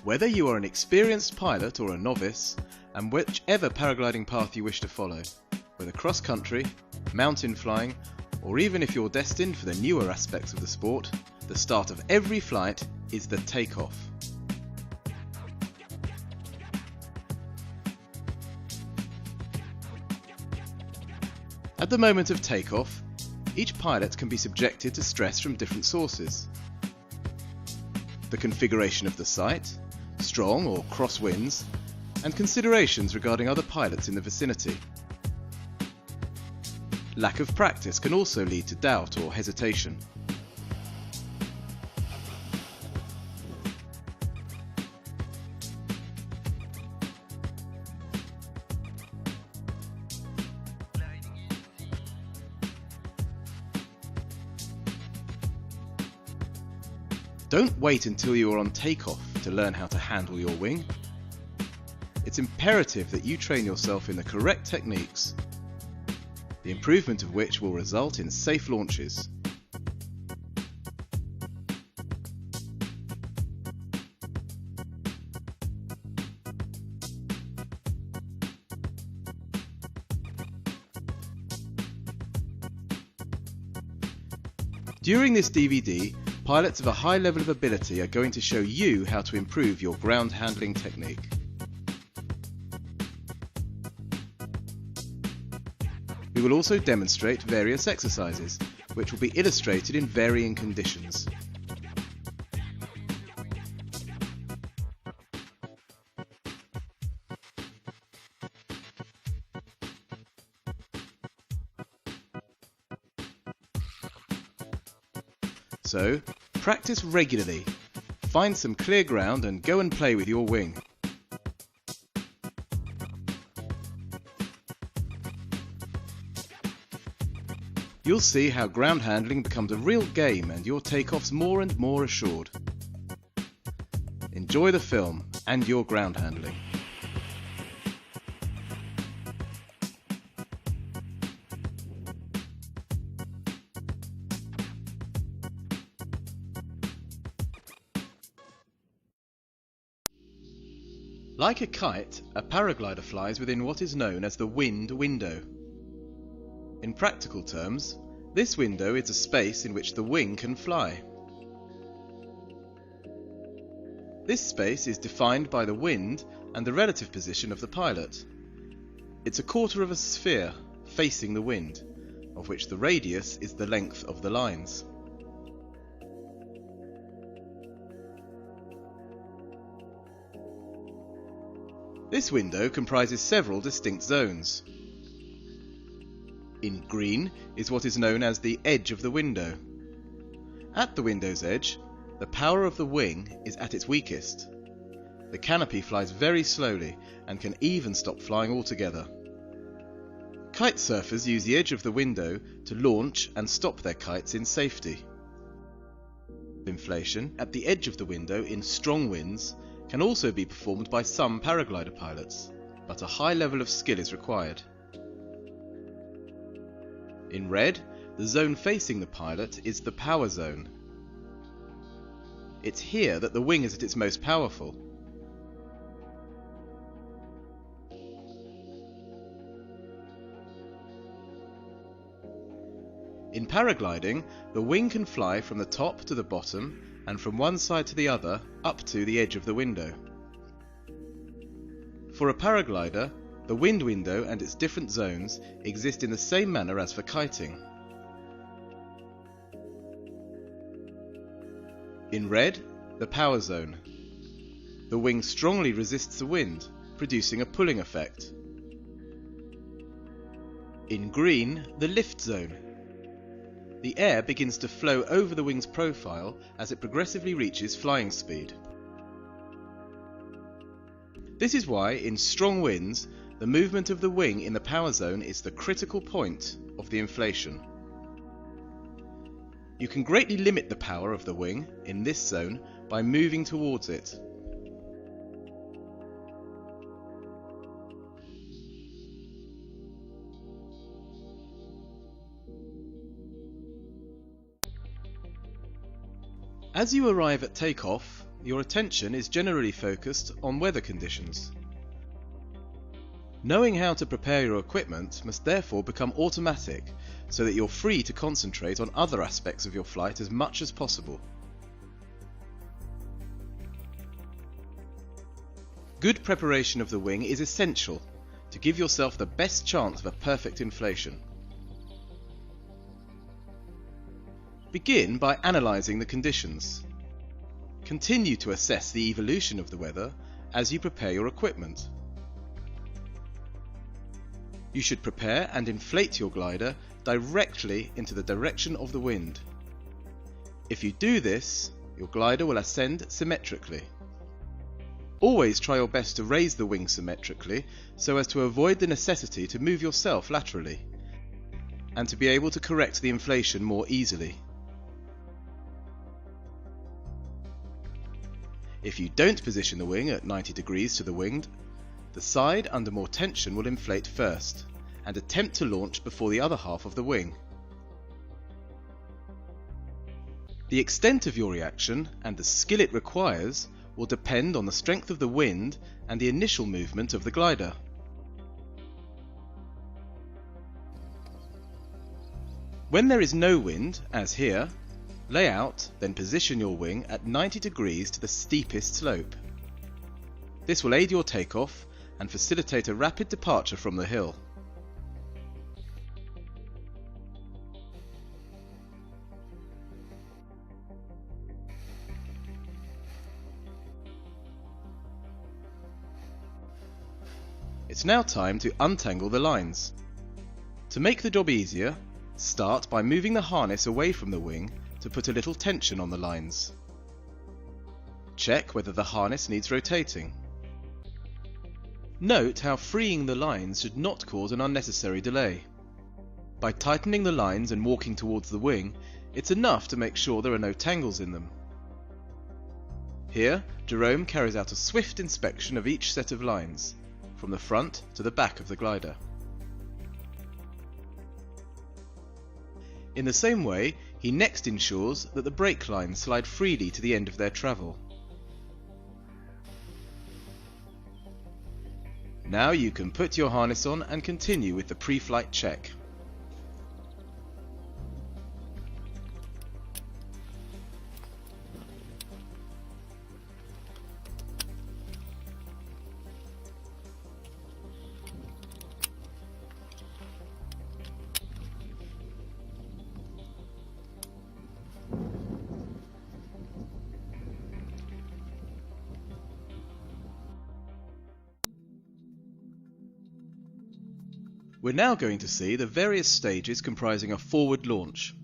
Whether you are an experienced pilot or a novice, and whichever paragliding path you wish to follow, whether cross-country, mountain flying, or even if you're destined for the newer aspects of the sport, the start of every flight is the takeoff. At the moment of takeoff, each pilot can be subjected to stress from different sources. The configuration of the site, strong or cross winds, and considerations regarding other pilots in the vicinity. Lack of practice can also lead to doubt or hesitation. Don't wait until you are on takeoff to learn how to handle your wing. It's imperative that you train yourself in the correct techniques, the improvement of which will result in safe launches. During this DVD, pilots of a high level of ability are going to show you how to improve your ground handling technique. We will also demonstrate various exercises, which will be illustrated in varying conditions. So, practice regularly, find some clear ground and go and play with your wing. You'll see how ground handling becomes a real game and your takeoffs more and more assured. Enjoy the film and your ground handling. Like a kite, a paraglider flies within what is known as the wind window. In practical terms, this window is a space in which the wing can fly. This space is defined by the wind and the relative position of the pilot. It's a quarter of a sphere facing the wind, of which the radius is the length of the lines. This window comprises several distinct zones. In green is what is known as the edge of the window. At the window's edge, the power of the wing is at its weakest. The canopy flies very slowly and can even stop flying altogether. Kite surfers use the edge of the window to launch and stop their kites in safety. Inflation at the edge of the window in strong winds can also be performed by some paraglider pilots, but a high level of skill is required. In red, the zone facing the pilot is the power zone. It's here that the wing is at its most powerful. In paragliding, the wing can fly from the top to the bottom and from one side to the other up to the edge of the window. For a paraglider, the wind window and its different zones exist in the same manner as for kiting. In red, the power zone. The wing strongly resists the wind, producing a pulling effect. In green, the lift zone. The air begins to flow over the wing's profile as it progressively reaches flying speed. This is why, in strong winds, the movement of the wing in the power zone is the critical point of the inflation. You can greatly limit the power of the wing in this zone by moving towards it. As you arrive at takeoff, your attention is generally focused on weather conditions. Knowing how to prepare your equipment must therefore become automatic, so that you're free to concentrate on other aspects of your flight as much as possible. Good preparation of the wing is essential to give yourself the best chance of a perfect inflation. Begin by analysing the conditions. Continue to assess the evolution of the weather as you prepare your equipment. You should prepare and inflate your glider directly into the direction of the wind. If you do this, your glider will ascend symmetrically. Always try your best to raise the wing symmetrically so as to avoid the necessity to move yourself laterally, and to be able to correct the inflation more easily. If you don't position the wing at 90 degrees to the wind, the side under more tension will inflate first, and attempt to launch before the other half of the wing. The extent of your reaction and the skill it requires will depend on the strength of the wind and the initial movement of the glider. When there is no wind, as here, lay out, then position your wing at 90 degrees to the steepest slope. This will aid your takeoff and facilitate a rapid departure from the hill. It's now time to untangle the lines. To make the job easier, start by moving the harness away from the wing to put a little tension on the lines. Check whether the harness needs rotating. Note how freeing the lines should not cause an unnecessary delay. By tightening the lines and walking towards the wing, it's enough to make sure there are no tangles in them. Here, Jerome carries out a swift inspection of each set of lines, from the front to the back of the glider. In the same way, he next ensures that the brake lines slide freely to the end of their travel. Now you can put your harness on and continue with the pre-flight check. We're now going to see the various stages comprising a forward launch.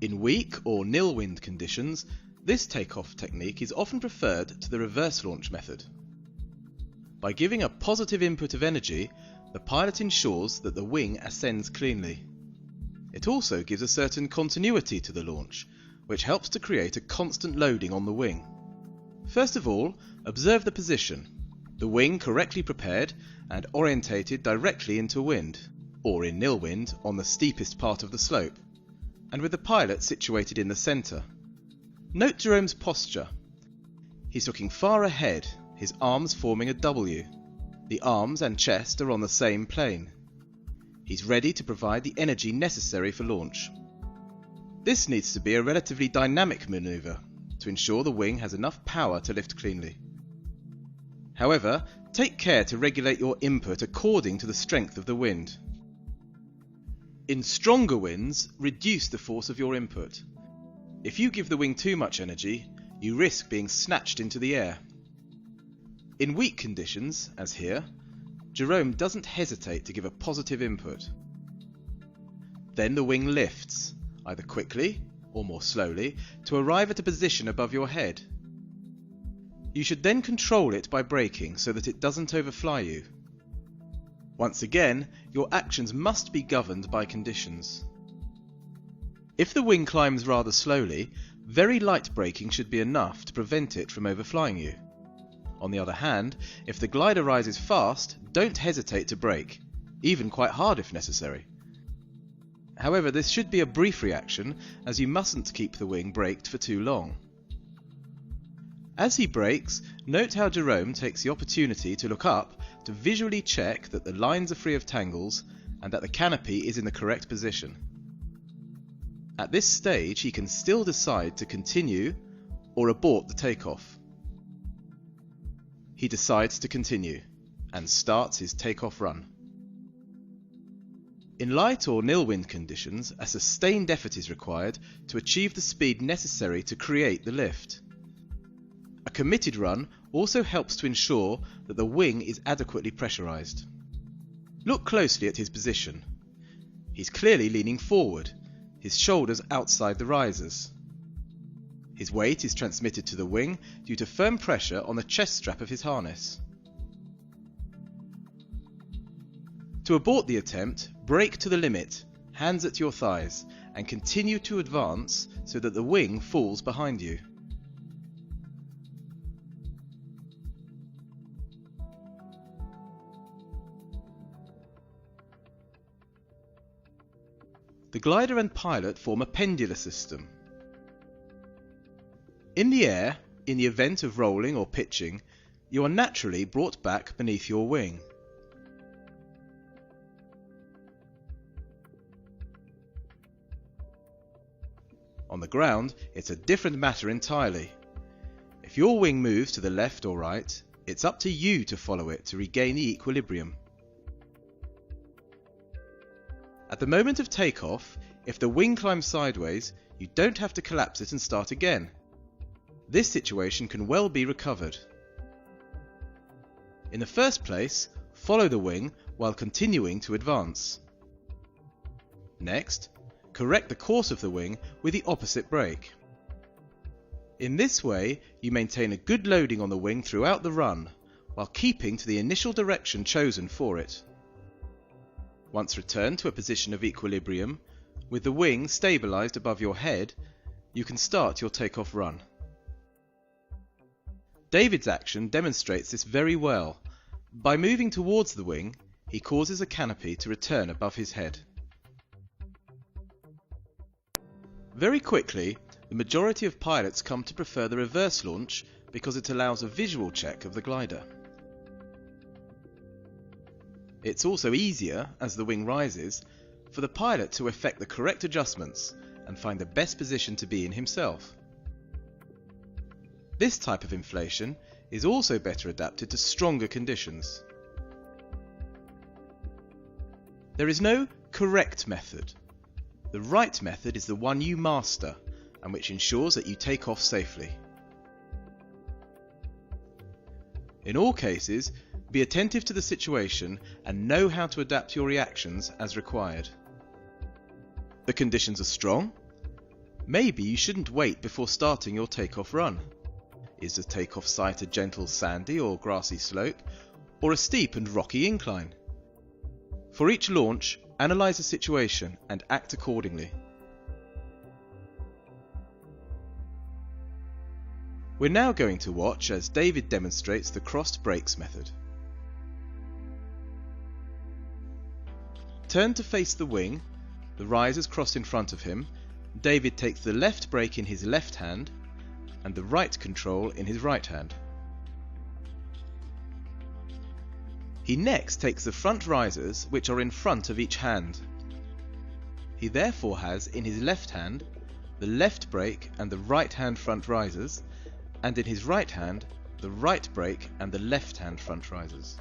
In weak or nil wind conditions, this takeoff technique is often preferred to the reverse launch method. By giving a positive input of energy, the pilot ensures that the wing ascends cleanly. It also gives a certain continuity to the launch, which helps to create a constant loading on the wing. First of all, observe the position. The wing correctly prepared and orientated directly into wind, or in nil wind on the steepest part of the slope, and with the pilot situated in the centre. Note Jerome's posture. He's looking far ahead, his arms forming a W. The arms and chest are on the same plane. He's ready to provide the energy necessary for launch. This needs to be a relatively dynamic manoeuvre to ensure the wing has enough power to lift cleanly. However, take care to regulate your input according to the strength of the wind. In stronger winds, reduce the force of your input. If you give the wing too much energy, you risk being snatched into the air. In weak conditions, as here, Jerome doesn't hesitate to give a positive input. Then the wing lifts, either quickly or more slowly, to arrive at a position above your head. You should then control it by braking so that it doesn't overfly you. Once again, your actions must be governed by conditions. If the wing climbs rather slowly, very light braking should be enough to prevent it from overflying you. On the other hand, if the glider rises fast, don't hesitate to brake, even quite hard if necessary. However, this should be a brief reaction, as you mustn't keep the wing braked for too long. As he brakes, note how Jerome takes the opportunity to look up to visually check that the lines are free of tangles and that the canopy is in the correct position. At this stage, he can still decide to continue or abort the takeoff. He decides to continue and starts his takeoff run. In light or nil wind conditions, a sustained effort is required to achieve the speed necessary to create the lift. A committed run also helps to ensure that the wing is adequately pressurized. Look closely at his position. He's clearly leaning forward, his shoulders outside the risers. His weight is transmitted to the wing due to firm pressure on the chest strap of his harness. To abort the attempt, brake to the limit, hands at your thighs, and continue to advance so that the wing falls behind you. The glider and pilot form a pendular system. In the air, in the event of rolling or pitching, you are naturally brought back beneath your wing. On the ground, it's a different matter entirely. If your wing moves to the left or right, it's up to you to follow it to regain the equilibrium. At the moment of takeoff, if the wing climbs sideways, you don't have to collapse it and start again. This situation can well be recovered. In the first place, follow the wing while continuing to advance. Next, correct the course of the wing with the opposite brake. In this way, you maintain a good loading on the wing throughout the run, while keeping to the initial direction chosen for it. Once returned to a position of equilibrium, with the wing stabilized above your head, you can start your takeoff run. David's action demonstrates this very well. By moving towards the wing, he causes a canopy to return above his head. Very quickly, the majority of pilots come to prefer the reverse launch because it allows a visual check of the glider. It's also easier, as the wing rises, for the pilot to effect the correct adjustments and find the best position to be in himself. This type of inflation is also better adapted to stronger conditions. There is no correct method. The right method is the one you master and which ensures that you take off safely. In all cases, be attentive to the situation and know how to adapt your reactions as required. The conditions are strong. Maybe you shouldn't wait before starting your takeoff run. Is the takeoff site a gentle sandy or grassy slope, or a steep and rocky incline? For each launch, analyze the situation and act accordingly. We're now going to watch as David demonstrates the crossed brakes method. Turn to face the wing, the risers crossed in front of him. David takes the left brake in his left hand and the right control in his right hand. He next takes the front risers which are in front of each hand. He therefore has in his left hand the left brake and the right hand front risers, and in his right hand the right brake and the left hand front risers.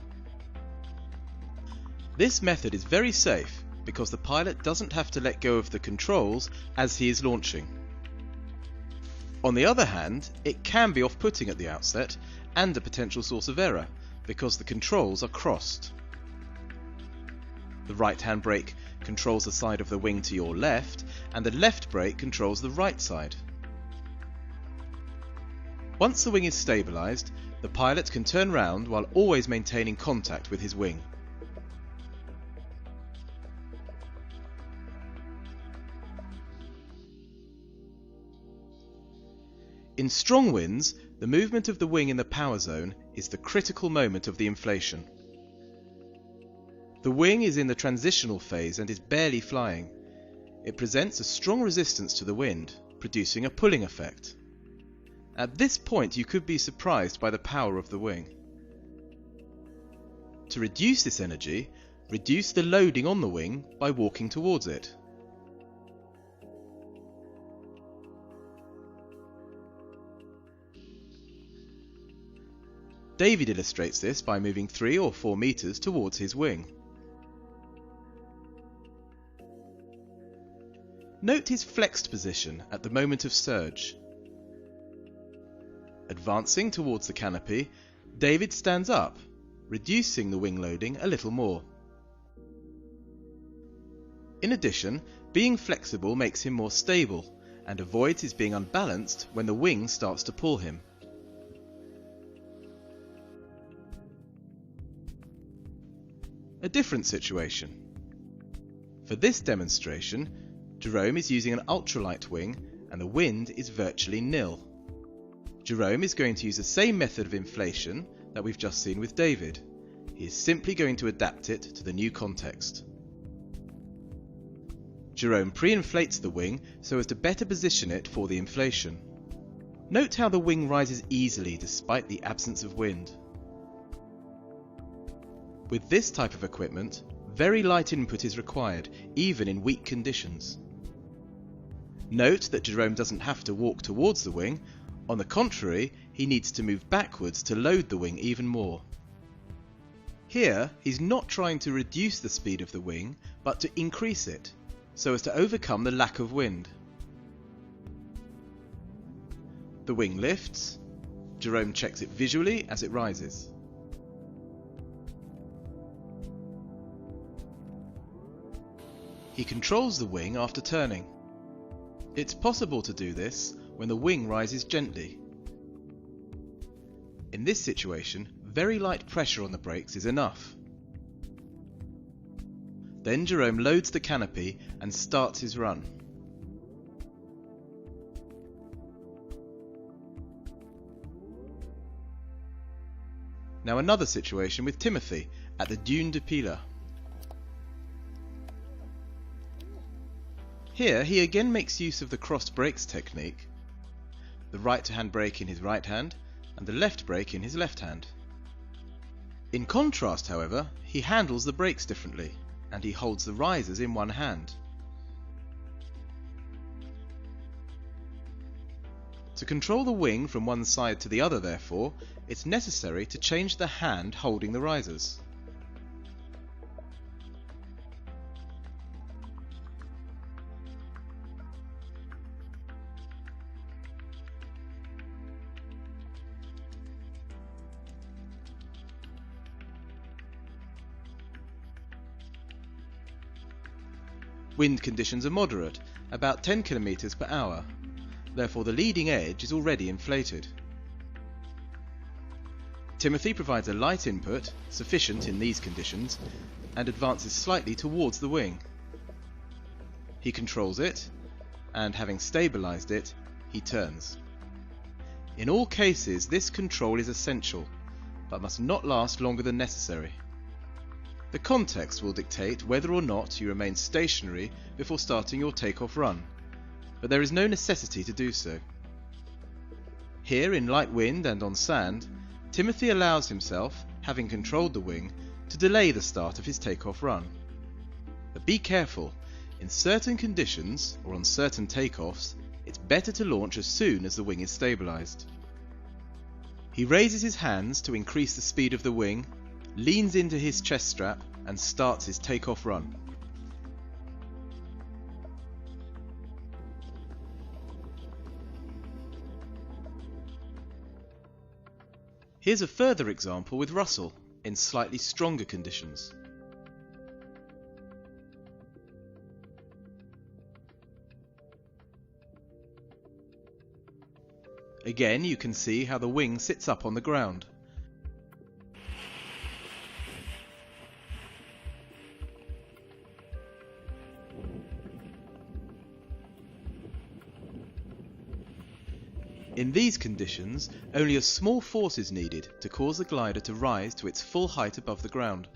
This method is very safe because the pilot doesn't have to let go of the controls as he is launching. On the other hand, it can be off-putting at the outset and a potential source of error because the controls are crossed. The right hand brake controls the side of the wing to your left and the left brake controls the right side. Once the wing is stabilized, the pilot can turn round while always maintaining contact with his wing. In strong winds, the movement of the wing in the power zone is the critical moment of the inflation. The wing is in the transitional phase and is barely flying. It presents a strong resistance to the wind, producing a pulling effect. At this point you could be surprised by the power of the wing. To reduce this energy, reduce the loading on the wing by walking towards it. David illustrates this by moving 3 or 4 meters towards his wing. Note his flexed position at the moment of surge. Advancing towards the canopy, David stands up, reducing the wing loading a little more. In addition, being flexible makes him more stable and avoids his being unbalanced when the wing starts to pull him. A different situation. For this demonstration, Jerome is using an ultralight wing and the wind is virtually nil. Jerome is going to use the same method of inflation that we've just seen with David. He is simply going to adapt it to the new context. Jerome pre-inflates the wing so as to better position it for the inflation. Note how the wing rises easily despite the absence of wind. With this type of equipment, very light input is required, even in weak conditions. Note that Jerome doesn't have to walk towards the wing. On the contrary, he needs to move backwards to load the wing even more. Here, he's not trying to reduce the speed of the wing, but to increase it, so as to overcome the lack of wind. The wing lifts. Jerome checks it visually as it rises. He controls the wing after turning. It's possible to do this when the wing rises gently. In this situation, very light pressure on the brakes is enough. Then Jerome loads the canopy and starts his run. Now another situation with Timothy at the Dune de Pilat. Here he again makes use of the crossed brakes technique, the right hand brake in his right hand and the left brake in his left hand. In contrast, however, he handles the brakes differently and he holds the risers in one hand. To control the wing from one side to the other, therefore, it's necessary to change the hand holding the risers. Wind conditions are moderate, about 10 km per hour. Therefore the leading edge is already inflated. Timothy provides a light input, sufficient in these conditions, and advances slightly towards the wing. He controls it, and having stabilised it, he turns. In all cases this control is essential, but must not last longer than necessary. The context will dictate whether or not you remain stationary before starting your takeoff run, but there is no necessity to do so. Here in light wind and on sand, Timothy allows himself, having controlled the wing, to delay the start of his takeoff run. But be careful, in certain conditions or on certain takeoffs, it's better to launch as soon as the wing is stabilised. He raises his hands to increase the speed of the wing, leans into his chest strap and starts his takeoff run. Here's a further example with Russell in slightly stronger conditions. Again, you can see how the wing sits up on the ground. In these conditions, only a small force is needed to cause the glider to rise to its full height above the ground.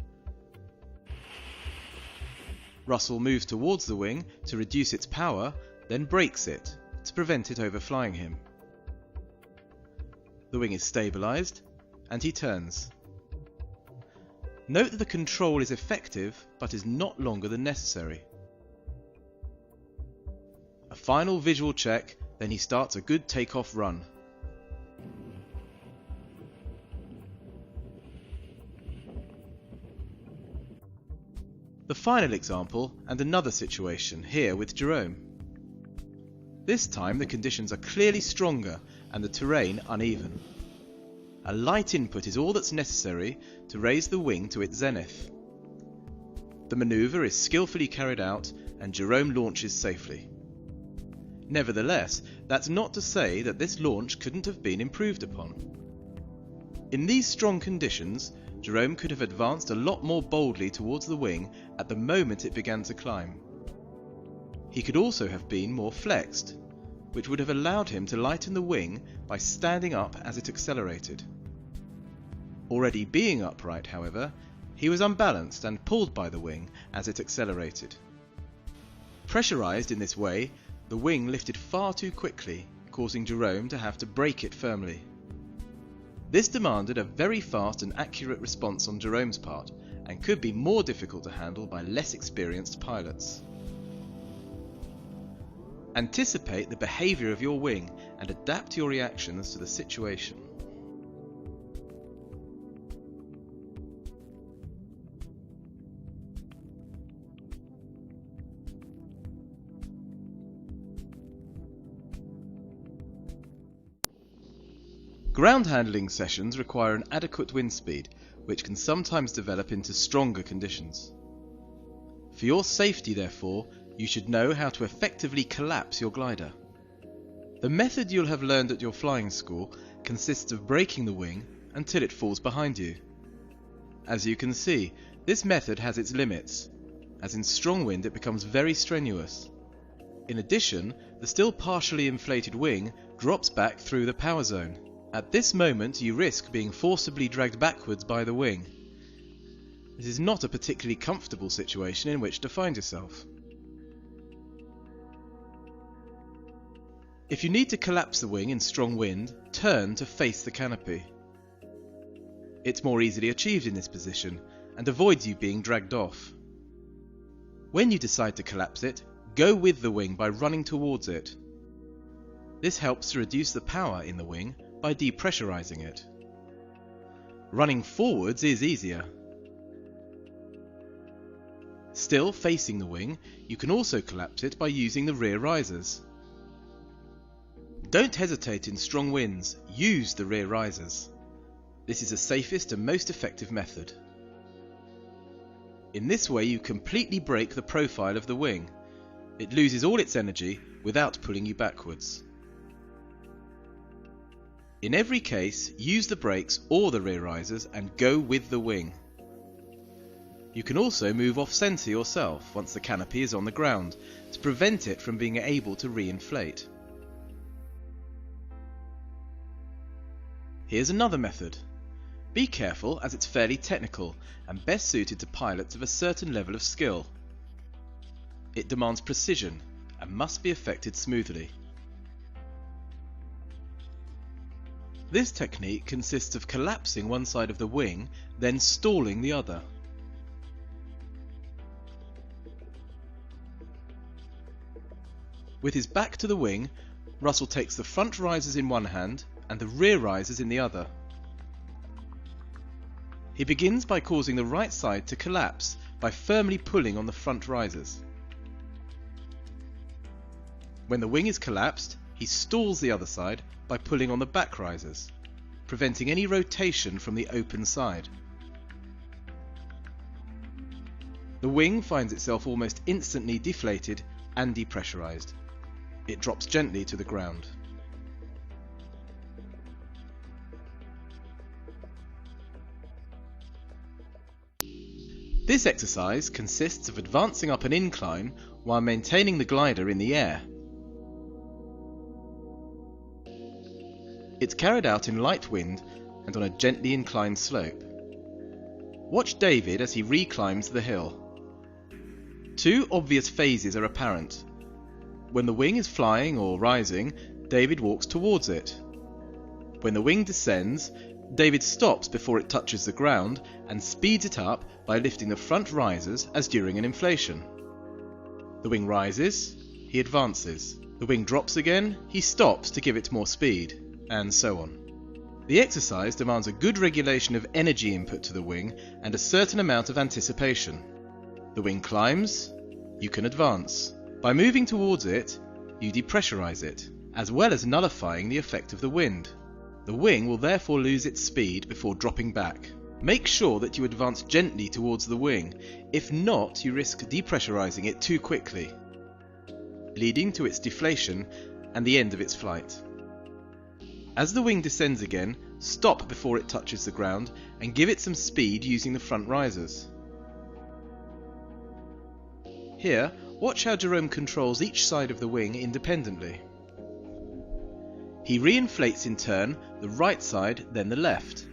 Russell moves towards the wing to reduce its power, then brakes it to prevent it overflying him. the wing is stabilised, and he turns. Note that the control is effective, but is not longer than necessary. A final visual check, then he starts a good takeoff run. The final example, and another situation, here with Jerome. This time the conditions are clearly stronger and the terrain uneven. A light input is all that's necessary to raise the wing to its zenith. The manoeuvre is skillfully carried out and Jerome launches safely. Nevertheless, that's not to say that this launch couldn't have been improved upon. In these strong conditions, Jerome could have advanced a lot more boldly towards the wing at the moment it began to climb. He could also have been more flexed, which would have allowed him to lighten the wing by standing up as it accelerated. Already being upright, however, he was unbalanced and pulled by the wing as it accelerated. Pressurized in this way, the wing lifted far too quickly, causing Jerome to have to brake it firmly. This demanded a very fast and accurate response on Jerome's part, and could be more difficult to handle by less experienced pilots. Anticipate the behaviour of your wing and adapt your reactions to the situation. Ground handling sessions require an adequate wind speed, which can sometimes develop into stronger conditions. For your safety, therefore, you should know how to effectively collapse your glider. The method you'll have learned at your flying school consists of braking the wing until it falls behind you. As you can see, this method has its limits, as in strong wind it becomes very strenuous. In addition, the still partially inflated wing drops back through the power zone. At this moment you risk being forcibly dragged backwards by the wing. This is not a particularly comfortable situation in which to find yourself. If you need to collapse the wing in strong wind, turn to face the canopy. It's more easily achieved in this position and avoids you being dragged off. When you decide to collapse it, go with the wing by running towards it. This helps to reduce the power in the wing by depressurizing it. Running forwards is easier. Still facing the wing, you can also collapse it by using the rear risers. Don't hesitate in strong winds, use the rear risers. This is the safest and most effective method. In this way you completely break the profile of the wing. It loses all its energy without pulling you backwards. In every case, use the brakes or the rear risers and go with the wing. You can also move off centre yourself once the canopy is on the ground to prevent it from being able to re-inflate. Here's another method. Be careful as it's fairly technical and best suited to pilots of a certain level of skill. It demands precision and must be effected smoothly. This technique consists of collapsing one side of the wing, then stalling the other. With his back to the wing, Russell takes the front risers in one hand and the rear risers in the other. He begins by causing the right side to collapse by firmly pulling on the front risers. When the wing is collapsed, he stalls the other side by pulling on the back risers, preventing any rotation from the open side. The wing finds itself almost instantly deflated and depressurized. It drops gently to the ground. This exercise consists of advancing up an incline while maintaining the glider in the air. It's carried out in light wind and on a gently inclined slope. Watch David as he reclimbs the hill. Two obvious phases are apparent. When the wing is flying or rising, David walks towards it. When the wing descends, David stops before it touches the ground and speeds it up by lifting the front risers as during an inflation. The wing rises, he advances. The wing drops again, he stops to give it more speed, and so on. The exercise demands a good regulation of energy input to the wing and a certain amount of anticipation. The wing climbs, you can advance. By moving towards it, you depressurize it, as well as nullifying the effect of the wind. The wing will therefore lose its speed before dropping back. Make sure that you advance gently towards the wing, if not you risk depressurizing it too quickly, leading to its deflation and the end of its flight. As the wing descends again, stop before it touches the ground and give it some speed using the front risers. Here, watch how Jerome controls each side of the wing independently. He reinflates in turn the right side, then the left,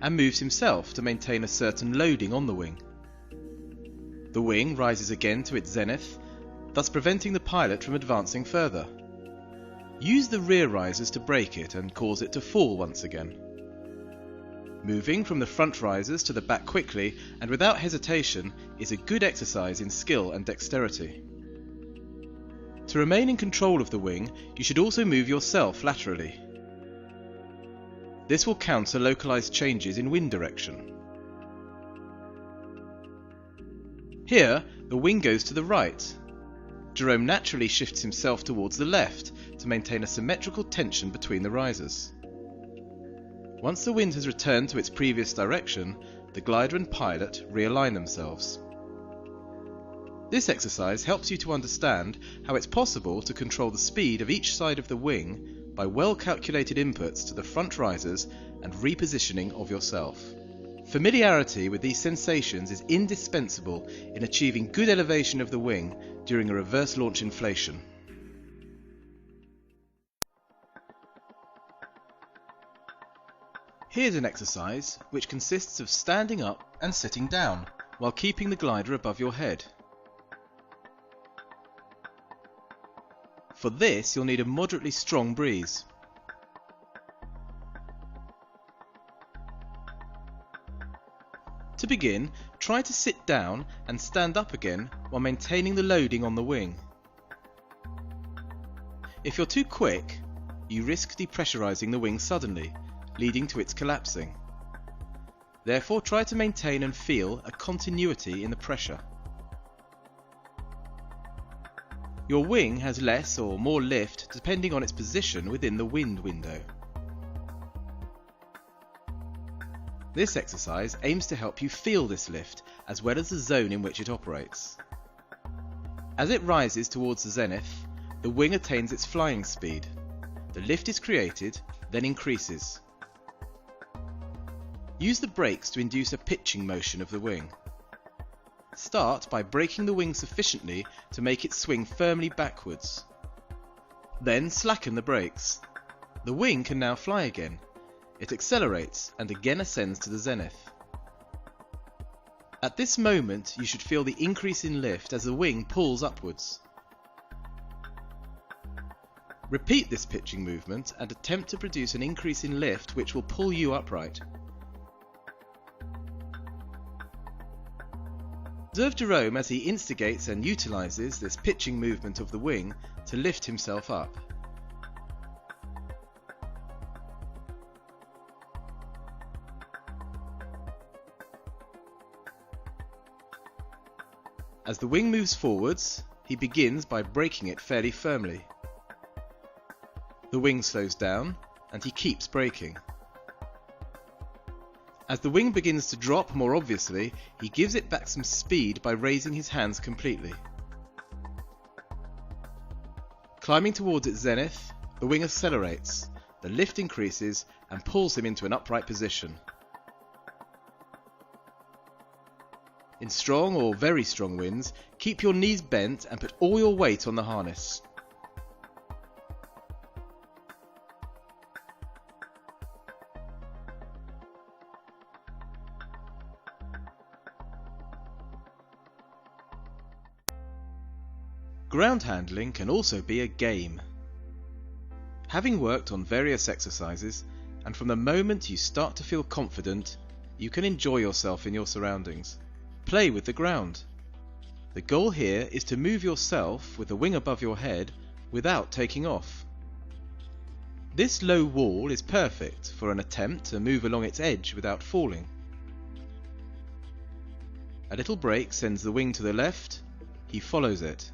and moves himself to maintain a certain loading on the wing. The wing rises again to its zenith, thus preventing the pilot from advancing further. Use the rear risers to brake it and cause it to fall once again. Moving from the front risers to the back quickly and without hesitation is a good exercise in skill and dexterity. To remain in control of the wing, you should also move yourself laterally. This will counter localized changes in wind direction. Here, the wing goes to the right. Jerome naturally shifts himself towards the left to maintain a symmetrical tension between the risers. Once the wind has returned to its previous direction, the glider and pilot realign themselves. This exercise helps you to understand how it's possible to control the speed of each side of the wing by well-calculated inputs to the front risers and repositioning of yourself. Familiarity with these sensations is indispensable in achieving good elevation of the wing during a reverse launch inflation. Here's an exercise which consists of standing up and sitting down while keeping the glider above your head. For this, you'll need a moderately strong breeze. To begin, try to sit down and stand up again while maintaining the loading on the wing. If you're too quick, you risk depressurizing the wing suddenly, leading to its collapsing. Therefore, try to maintain and feel a continuity in the pressure. Your wing has less or more lift depending on its position within the wind window. This exercise aims to help you feel this lift as well as the zone in which it operates. As it rises towards the zenith, the wing attains its flying speed. The lift is created, then increases. Use the brakes to induce a pitching motion of the wing. Start by braking the wing sufficiently to make it swing firmly backwards. Then slacken the brakes. The wing can now fly again. It accelerates and again ascends to the zenith. At this moment, you should feel the increase in lift as the wing pulls upwards. Repeat this pitching movement and attempt to produce an increase in lift which will pull you upright. Observe Jerome as he instigates and utilizes this pitching movement of the wing to lift himself up. As the wing moves forwards, he begins by braking it fairly firmly. The wing slows down and he keeps braking. As the wing begins to drop more obviously, he gives it back some speed by raising his hands completely. Climbing towards its zenith, the wing accelerates, the lift increases and pulls him into an upright position. In strong or very strong winds, keep your knees bent and put all your weight on the harness. Ground handling can also be a game. Having worked on various exercises, and from the moment you start to feel confident, you can enjoy yourself in your surroundings. Play with the ground. The goal here is to move yourself with the wing above your head without taking off. This low wall is perfect for an attempt to move along its edge without falling. A little break sends the wing to the left, he follows it.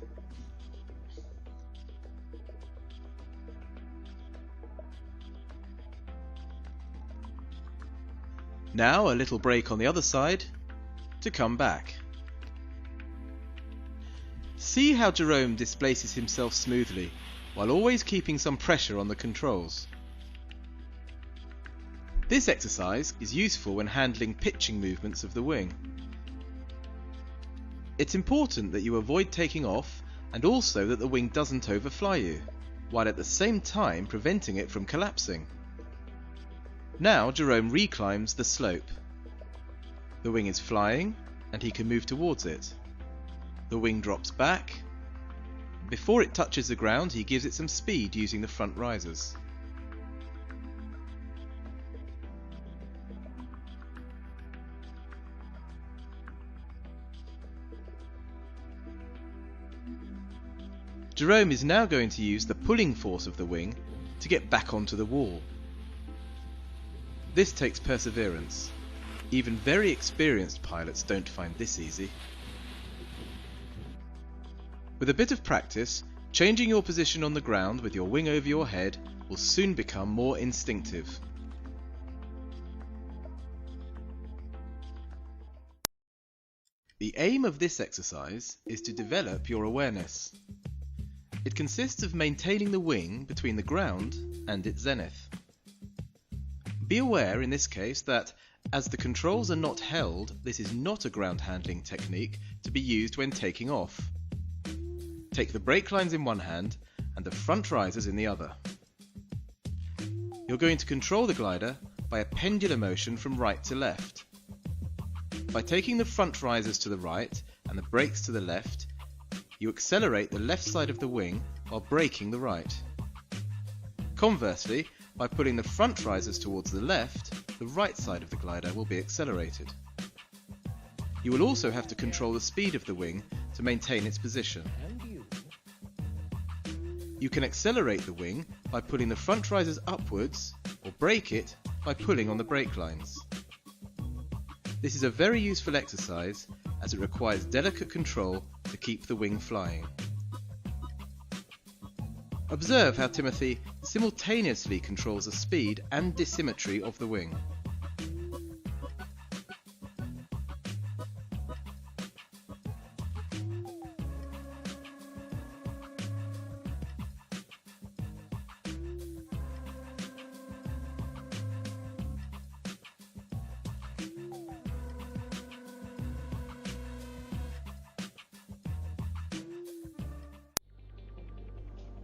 Now a little break on the other side to come back. See how Jerome displaces himself smoothly while always keeping some pressure on the controls. This exercise is useful when handling pitching movements of the wing. It's important that you avoid taking off and also that the wing doesn't overfly you, while at the same time preventing it from collapsing. Now Jerome reclimbs the slope. The wing is flying and he can move towards it. The wing drops back. Before it touches the ground, he gives it some speed using the front risers. Jerome is now going to use the pulling force of the wing to get back onto the wall. This takes perseverance. Even very experienced pilots don't find this easy. With a bit of practice, changing your position on the ground with your wing over your head will soon become more instinctive. The aim of this exercise is to develop your awareness. It consists of maintaining the wing between the ground and its zenith. Be aware in this case that, as the controls are not held, this is not a ground handling technique to be used when taking off. Take the brake lines in one hand and the front risers in the other. You're going to control the glider by a pendular motion from right to left. By taking the front risers to the right and the brakes to the left, you accelerate the left side of the wing while braking the right. Conversely, by pulling the front risers towards the left, the right side of the glider will be accelerated. You will also have to control the speed of the wing to maintain its position. You can accelerate the wing by pulling the front risers upwards, or brake it by pulling on the brake lines. This is a very useful exercise as it requires delicate control to keep the wing flying. Observe how Timothy simultaneously controls the speed and dissymmetry of the wing.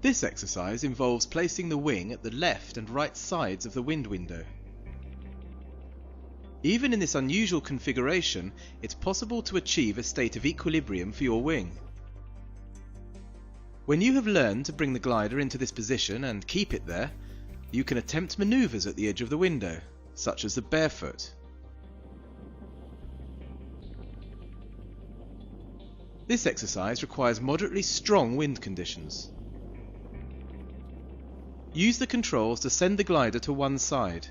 This exercise involves placing the wing at the left and right sides of the wind window. Even in this unusual configuration, it's possible to achieve a state of equilibrium for your wing. When you have learned to bring the glider into this position and keep it there, you can attempt maneuvers at the edge of the window, such as the barefoot. This exercise requires moderately strong wind conditions. Use the controls to send the glider to one side.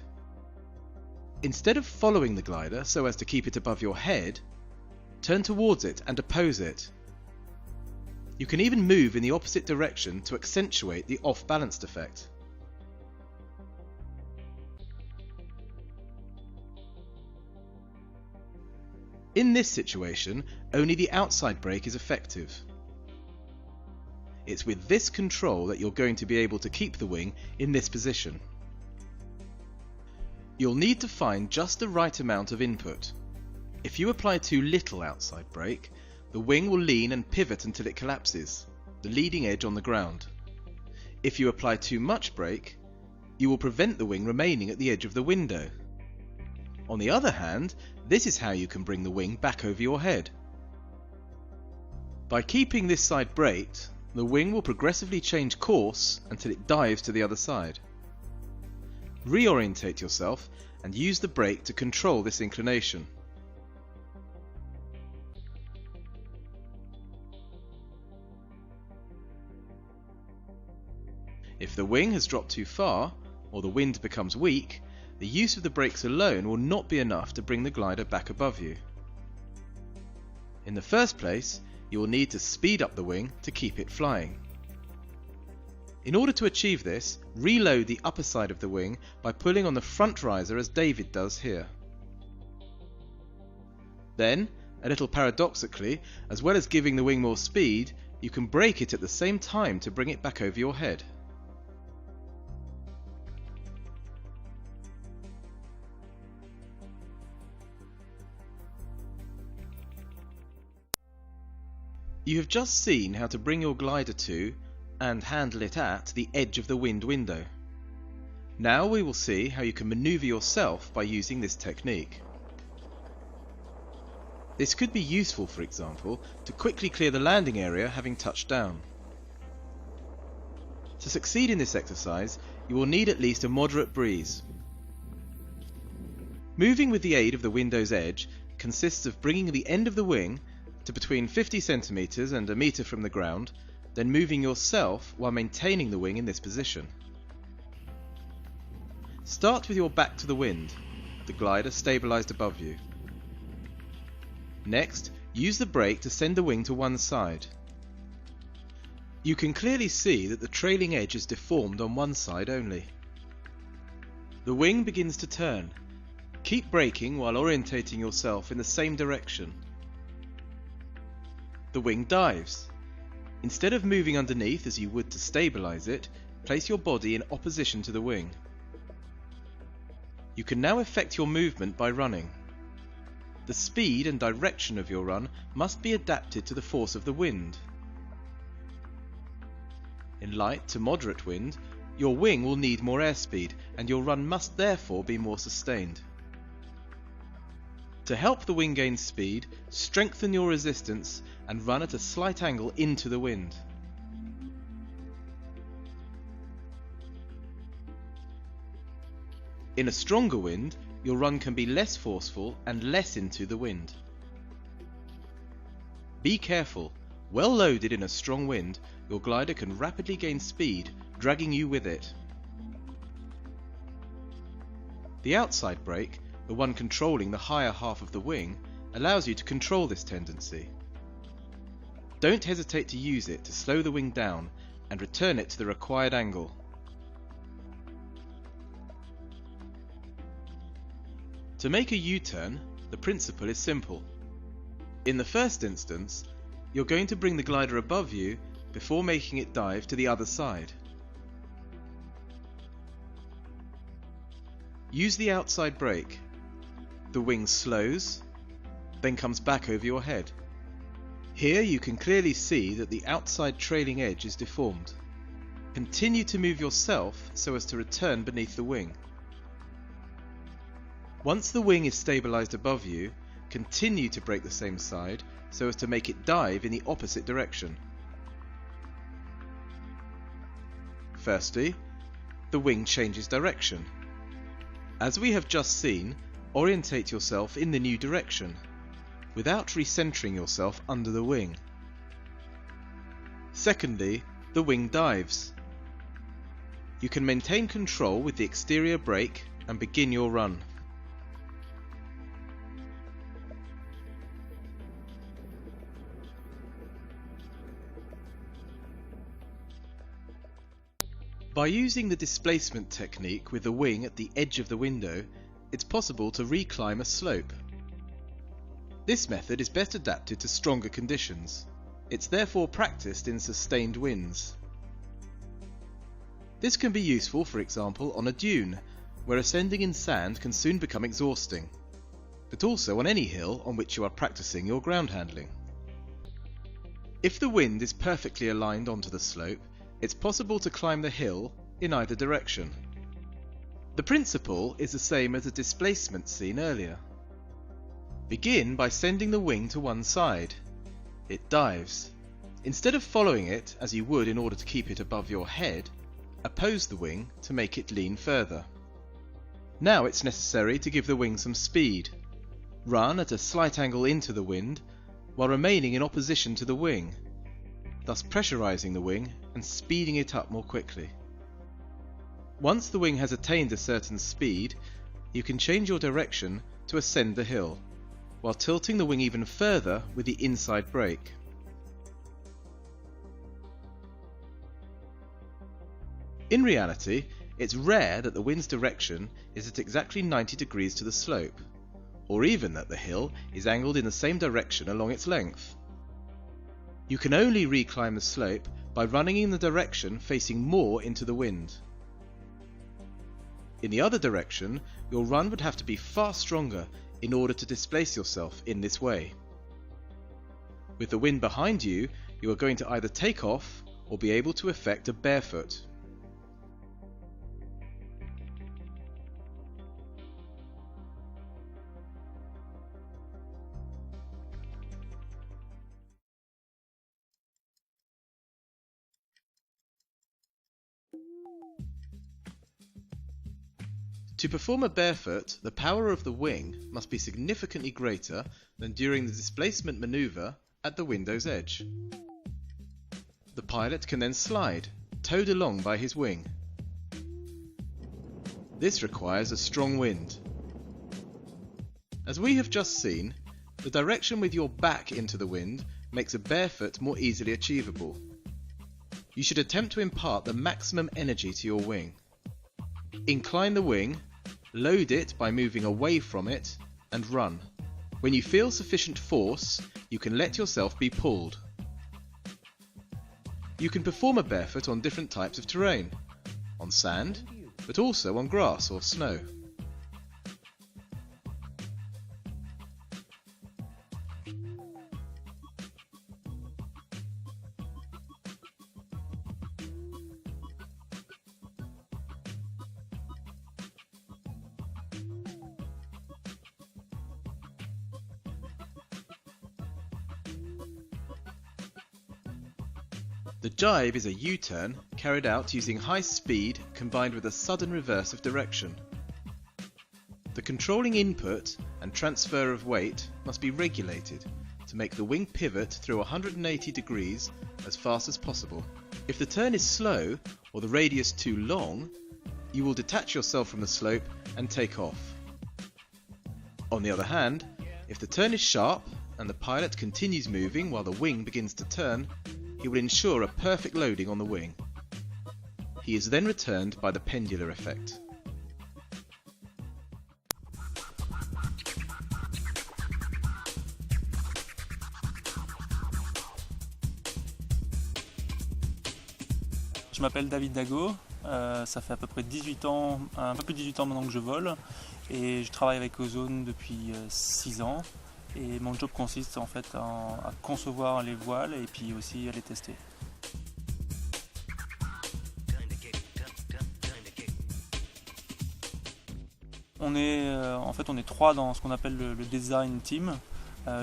Instead of following the glider so as to keep it above your head, turn towards it and oppose it. You can even move in the opposite direction to accentuate the off-balanced effect. In this situation, only the outside brake is effective. It's with this control that you're going to be able to keep the wing in this position. You'll need to find just the right amount of input. If you apply too little outside brake, the wing will lean and pivot until it collapses, the leading edge on the ground. If you apply too much brake, you will prevent the wing remaining at the edge of the window. On the other hand, this is how you can bring the wing back over your head. By keeping this side braked, the wing will progressively change course until it dives to the other side. Reorientate yourself and use the brake to control this inclination. If the wing has dropped too far, or the wind becomes weak, the use of the brakes alone will not be enough to bring the glider back above you. In the first place, you will need to speed up the wing to keep it flying. In order to achieve this, reload the upper side of the wing by pulling on the front riser as David does here. Then, a little paradoxically, as well as giving the wing more speed, you can brake it at the same time to bring it back over your head. You have just seen how to bring your glider to, and handle it at, the edge of the wind window. Now we will see how you can maneuver yourself by using this technique. This could be useful, for example, to quickly clear the landing area having touched down. To succeed in this exercise, you will need at least a moderate breeze. Moving with the aid of the window's edge consists of bringing the end of the wing to between 50 centimeters and a meter from the ground, then moving yourself while maintaining the wing in this position. Start with your back to the wind, the glider stabilized above you. Next, use the brake to send the wing to one side. You can clearly see that the trailing edge is deformed on one side only. The wing begins to turn. Keep braking while orientating yourself in the same direction. The wing dives. Instead of moving underneath as you would to stabilize it, place your body in opposition to the wing. You can now effect your movement by running. The speed and direction of your run must be adapted to the force of the wind. In light to moderate wind, your wing will need more airspeed and your run must therefore be more sustained. To help the wing gain speed, strengthen your resistance and run at a slight angle into the wind. In a stronger wind, your run can be less forceful and less into the wind. Be careful. Well loaded in a strong wind, your glider can rapidly gain speed, dragging you with it. The outside brake, the one controlling the higher half of the wing, allows you to control this tendency. Don't hesitate to use it to slow the wing down and return it to the required angle. To make a U-turn, the principle is simple. In the first instance, you're going to bring the glider above you before making it dive to the other side. Use the outside brake. The wing slows, then comes back over your head. Here you can clearly see that the outside trailing edge is deformed. Continue to move yourself so as to return beneath the wing. Once the wing is stabilized above you, continue to brake the same side so as to make it dive in the opposite direction. Firstly, the wing changes direction. As we have just seen, orientate yourself in the new direction, without recentering yourself under the wing. Secondly, the wing dives. You can maintain control with the exterior brake and begin your run. By using the displacement technique with the wing at the edge of the window, it's possible to reclimb a slope. This method is best adapted to stronger conditions. It's therefore practiced in sustained winds. This can be useful, for example, on a dune, where ascending in sand can soon become exhausting, but also on any hill on which you are practicing your ground handling. If the wind is perfectly aligned onto the slope, it's possible to climb the hill in either direction. The principle is the same as the displacement seen earlier. Begin by sending the wing to one side. It dives. Instead of following it as you would in order to keep it above your head, oppose the wing to make it lean further. Now it's necessary to give the wing some speed. Run at a slight angle into the wind while remaining in opposition to the wing, thus pressurizing the wing and speeding it up more quickly. Once the wing has attained a certain speed, you can change your direction to ascend the hill, while tilting the wing even further with the inside brake. In reality, it's rare that the wind's direction is at exactly 90 degrees to the slope, or even that the hill is angled in the same direction along its length. You can only reclimb the slope by running in the direction facing more into the wind. In the other direction, your run would have to be far stronger in order to displace yourself in this way. With the wind behind you, you are going to either take off or be able to effect a barefoot. To perform a barefoot, the power of the wing must be significantly greater than during the displacement maneuver at the window's edge. The pilot can then slide, towed along by his wing. This requires a strong wind. As we have just seen, the direction with your back into the wind makes a barefoot more easily achievable. You should attempt to impart the maximum energy to your wing. Incline the wing, load it by moving away from it, and run. When you feel sufficient force, you can let yourself be pulled. You can perform a barefoot on different types of terrain, on sand, but also on grass or snow. The jibe is a U-turn carried out using high speed combined with a sudden reverse of direction. The controlling input and transfer of weight must be regulated to make the wing pivot through 180 degrees as fast as possible. If the turn is slow or the radius too long, you will detach yourself from the slope and take off. On the other hand, if the turn is sharp and the pilot continues moving while the wing begins to turn, he will ensure a perfect loading on the wing. He is then returned by the pendular effect. Je m'appelle David Dago, ça fait à peu près 18 ans, un peu plus de 18 ans maintenant que je vole et je travaille avec Ozone depuis 6 ans. Et mon job consiste en fait à concevoir les voiles et puis aussi à les tester. On est trois dans ce qu'on appelle le design team.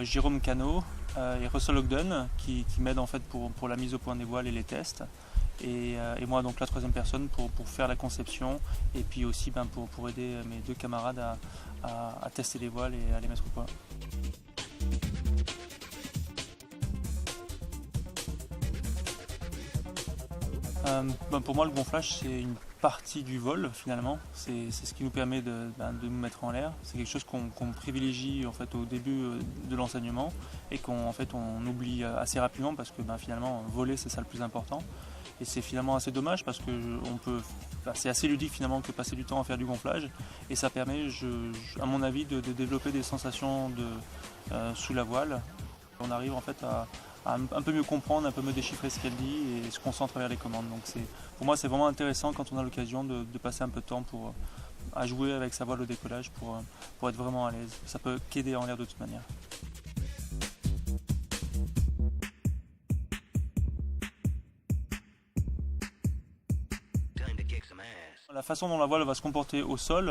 Jérôme Cano et Russell Ogden qui m'aident en fait pour la mise au point des voiles et les tests. Et moi donc la troisième personne pour faire la conception et puis aussi pour aider mes deux camarades à tester les voiles et à les mettre au point. Pour moi le gonflage c'est une partie du vol finalement, c'est ce qui nous permet de nous mettre en l'air. C'est quelque chose qu'on privilégie en fait au début de l'enseignement et on oublie assez rapidement parce que finalement voler c'est ça le plus important. Et c'est finalement assez dommage parce que c'est assez ludique finalement que passer du temps à faire du gonflage et ça permet, à mon avis, de développer des sensations sous la voile. On arrive en fait à un peu mieux comprendre, un peu mieux déchiffrer ce qu'elle dit et se concentrer vers les commandes. Donc pour moi c'est vraiment intéressant quand on a l'occasion de passer un peu de temps à jouer avec sa voile au décollage pour être vraiment à l'aise. Ça peut qu'aider en l'air de toute manière. La façon dont la voile va se comporter au sol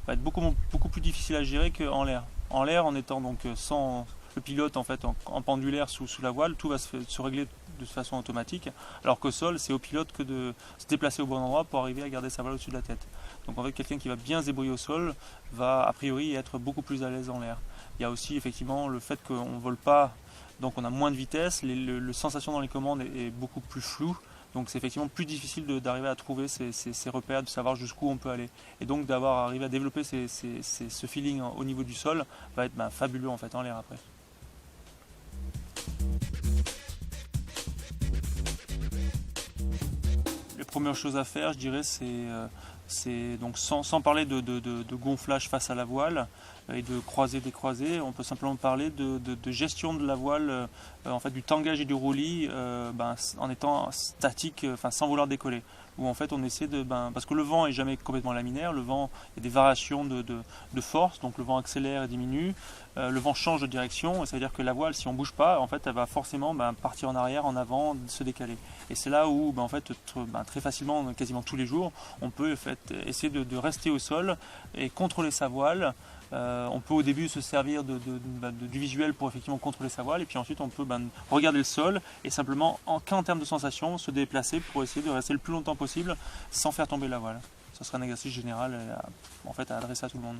va être beaucoup plus difficile à gérer qu'en l'air. En l'air, en étant donc sans le pilote en fait en pendulaire sous la voile, tout va se régler de façon automatique, alors qu'au sol, c'est au pilote que de se déplacer au bon endroit pour arriver à garder sa voile au-dessus de la tête. Donc en fait, quelqu'un qui va bien se débrouiller au sol va a priori être beaucoup plus à l'aise en l'air. Il y a aussi effectivement le fait qu'on ne vole pas, donc on a moins de vitesse, le sensation dans les commandes est beaucoup plus floue. Donc c'est effectivement plus difficile d'arriver à trouver ces repères, de savoir jusqu'où on peut aller. Et donc d'avoir arrivé à développer ce feeling au niveau du sol va être fabuleux en fait en l'air après. Les premières choses à faire, je dirais, c'est donc sans parler de gonflage face à la voile et de croisé-décroisé, on peut simplement parler de gestion de la voile, en fait du tangage et du roulis, en étant statique, sans vouloir décoller. Où en fait on essaie parce que le vent est jamais complètement laminaire, le vent, il y a des variations de force, donc le vent accélère et diminue, le vent change de direction, et ça veut dire que la voile, si on bouge pas, en fait elle va forcément partir en arrière, en avant, se décaler. Et c'est là où en fait très facilement, quasiment tous les jours, on peut en fait essayer de rester au sol et contrôler sa voile. On peut au début se servir du visuel pour effectivement contrôler sa voile, et puis ensuite on peut regarder le sol et simplement qu'en termes de sensation se déplacer pour essayer de rester le plus longtemps possible sans faire tomber la voile. Ce sera un exercice général en fait à adresser à tout le monde.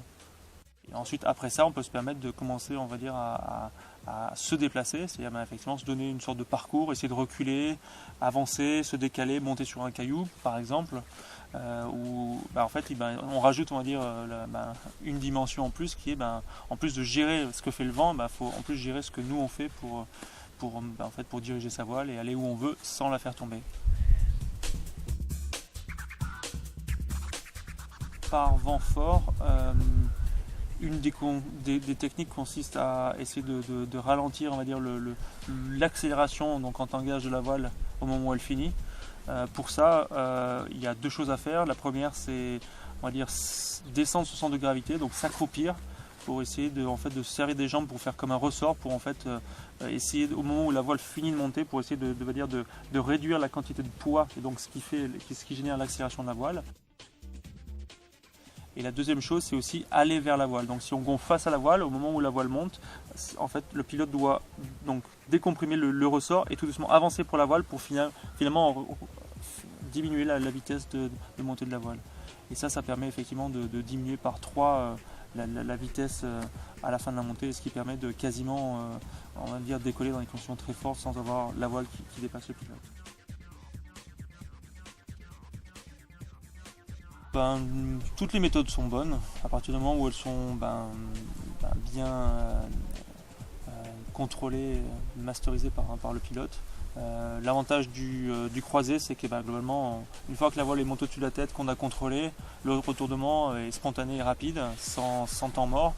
Et ensuite après ça on peut se permettre de commencer, on va dire, à se déplacer, c'est-à-dire effectivement se donner une sorte de parcours, essayer de reculer, avancer, se décaler, monter sur un caillou par exemple. Où en fait on rajoute, on va dire, une dimension en plus qui est en plus de gérer ce que fait le vent, faut en plus gérer ce que nous on fait pour diriger sa voile et aller où on veut sans la faire tomber. Par vent fort, une des techniques consiste à essayer de ralentir, on va dire, l'accélération donc en tangage de la voile au moment où elle finit. Pour ça, il y a deux choses à faire. La première, c'est, on va dire, descendre son centre de gravité, donc s'accroupir pour essayer de se servir des jambes pour faire comme un ressort, pour en fait essayer au moment où la voile finit de monter, pour essayer de réduire la quantité de poids et donc ce qui génère l'accélération de la voile. Et la deuxième chose, c'est aussi aller vers la voile. Donc si on gonfle face à la voile, au moment où la voile monte, en fait le pilote doit donc décomprimer le ressort et tout doucement avancer pour la voile pour finalement diminuer la vitesse de montée de la voile. Et ça permet effectivement de diminuer par 3 la vitesse à la fin de la montée, ce qui permet de quasiment, on va dire, décoller dans des conditions très fortes sans avoir la voile qui dépasse le pilote. Toutes les méthodes sont bonnes à partir du moment où elles sont bien contrôlées, masterisées par le pilote. L'avantage du croisé, c'est que globalement, une fois que la voile est montée au-dessus de la tête, qu'on a contrôlé, le retournement est spontané et rapide, sans temps mort.